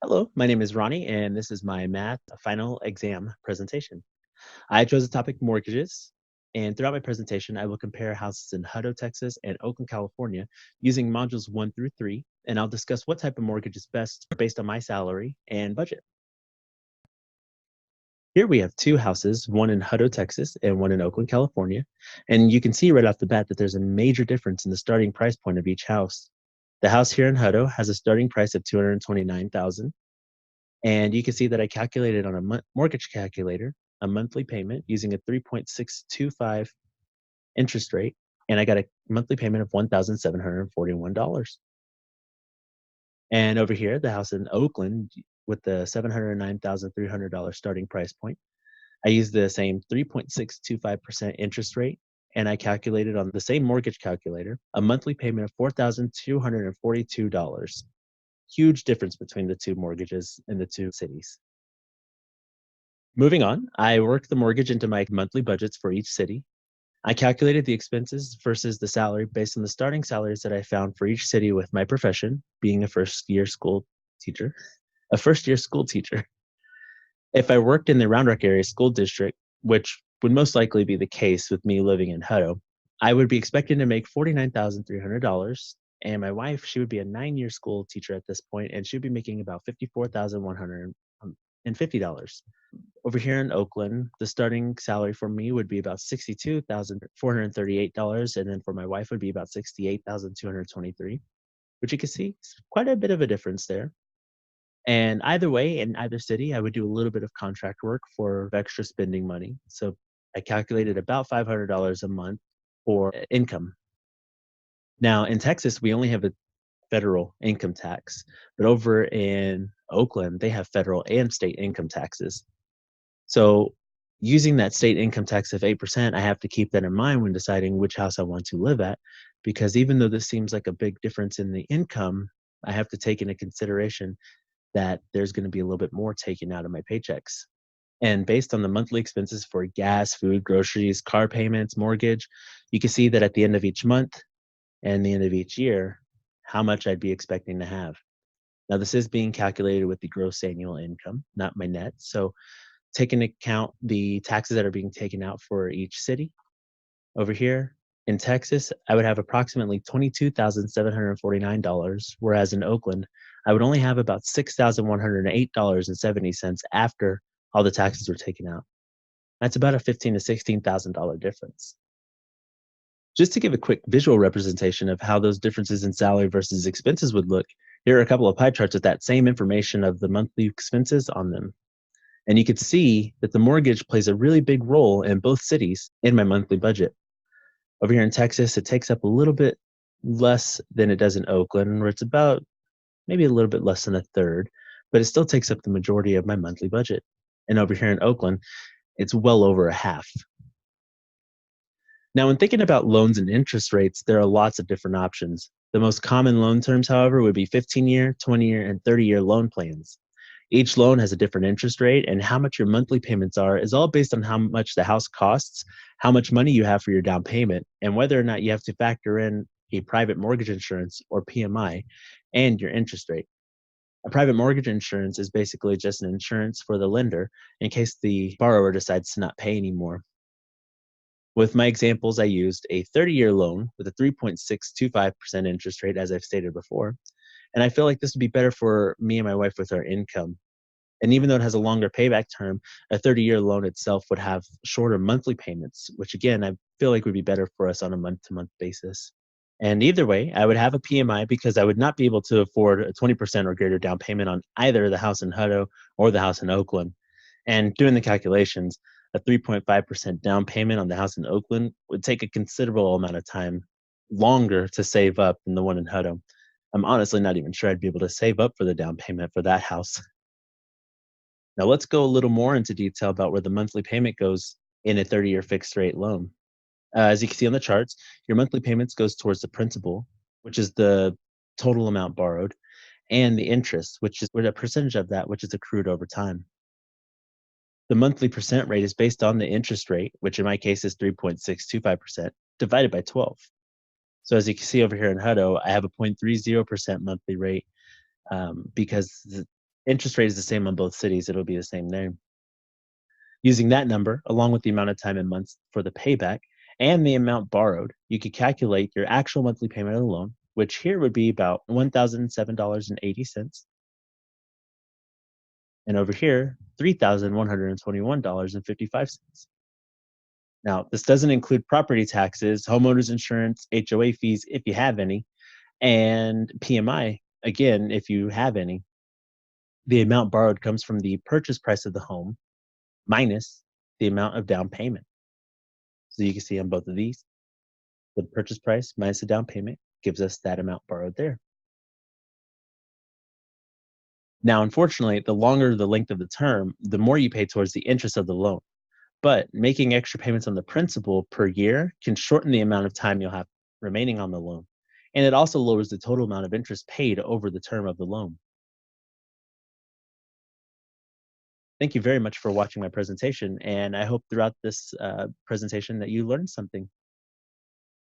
Hello, my name is Ronnie, and this is my math final exam presentation. I chose the topic mortgages, and throughout my presentation, I will compare houses in Hutto, Texas, and Oakland, California, using modules 1 through 3, and I'll discuss what type of mortgage is best based on my salary and budget. Here we have two houses, one in Hutto, Texas, and one in Oakland, California, and you can see right off the bat that there's a major difference in the starting price point of each house. The house here in Hutto has a starting price of 229,000. And you can see that I calculated on a mortgage calculator a monthly payment using a 3.625 interest rate, and I got a monthly payment of $1,741. And over here, the house in Oakland with the $709,300 starting price point, I used the same 3.625% interest rate, and I calculated on the same mortgage calculator a monthly payment of $4,242. Huge difference between the two mortgages in the two cities. Moving on, I worked the mortgage into my monthly budgets for each city. I calculated the expenses versus the salary based on the starting salaries that I found for each city with my profession, being teacher, a first year school teacher. If I worked in the Round Rock area school district, which would most likely be the case with me living in Hutto, I would be expecting to make $49,300. And my wife, she would be a 9-year school teacher at this point, and she'd be making about $54,150. Over here in Oakland, the starting salary for me would be about $62,438, and then for my wife would be about $68,223, which you can see is quite a bit of a difference there. And either way, in either city, I would do a little bit of contract work for extra spending money. So I calculated about $500 a month for income. Now in Texas, we only have a federal income tax, but over in Oakland, they have federal and state income taxes. So using that state income tax of 8%, I have to keep that in mind when deciding which house I want to live at, because even though this seems like a big difference in the income, I have to take into consideration that there's going to be a little bit more taken out of my paychecks. And based on the monthly expenses for gas, food, groceries, car payments, mortgage, you can see that at the end of each month and the end of each year, how much I'd be expecting to have. Now, this is being calculated with the gross annual income, not my net. So take into account the taxes that are being taken out for each city. Over here in Texas, I would have approximately $22,749, whereas in Oakland, I would only have about $6,108.70 after all the taxes were taken out. That's about a $15,000 to $16,000 difference. Just to give a quick visual representation of how those differences in salary versus expenses would look, here are a couple of pie charts with that same information of the monthly expenses on them. And you could see that the mortgage plays a really big role in both cities in my monthly budget. Over here in Texas, it takes up a little bit less than it does in Oakland, where it's about maybe a little bit less than a third, but it still takes up the majority of my monthly budget. And over here in Oakland, it's well over a half. Now, when thinking about loans and interest rates, there are lots of different options. The most common loan terms, however, would be 15-year, 20-year, and 30-year loan plans. Each loan has a different interest rate, and how much your monthly payments are is all based on how much the house costs, how much money you have for your down payment, and whether or not you have to factor in a private mortgage insurance or PMI and your interest rate. A private mortgage insurance is basically just an insurance for the lender in case the borrower decides to not pay anymore. With my examples, I used a 30-year loan with a 3.625% interest rate, as I've stated before, and I feel like this would be better for me and my wife with our income. And even though it has a longer payback term, a 30-year loan itself would have shorter monthly payments, which again, I feel like would be better for us on a month-to-month basis. And either way, I would have a PMI because I would not be able to afford a 20% or greater down payment on either the house in Hutto or the house in Oakland. And doing the calculations, a 3.5% down payment on the house in Oakland would take a considerable amount of time longer to save up than the one in Hutto. I'm honestly not even sure I'd be able to save up for the down payment for that house. Now let's go a little more into detail about where the monthly payment goes in a 30-year fixed rate loan. As you can see on the charts, your monthly payments goes towards the principal, which is the total amount borrowed, and the interest, which is a percentage of that, which is accrued over time. The monthly percent rate is based on the interest rate, which in my case is 3.625%, divided by 12. So as you can see over here in Hutto, I have a 0.30% monthly rate because Interest rate is the same on both cities. It'll be the same there. Using that number, along with the amount of time in months for the payback and the amount borrowed, you could calculate your actual monthly payment of the loan, which here would be about $1,007.80. And over here, $3,121.55. Now, this doesn't include property taxes, homeowners insurance, HOA fees, if you have any, and PMI, again, if you have any. The amount borrowed comes from the purchase price of the home minus the amount of down payment. So you can see on both of these, the purchase price minus the down payment gives us that amount borrowed there. Now, unfortunately, the longer the length of the term, the more you pay towards the interest of the loan. But making extra payments on the principal per year can shorten the amount of time you'll have remaining on the loan. And it also lowers the total amount of interest paid over the term of the loan. Thank you very much for watching my presentation. And I hope throughout this presentation that you learned something.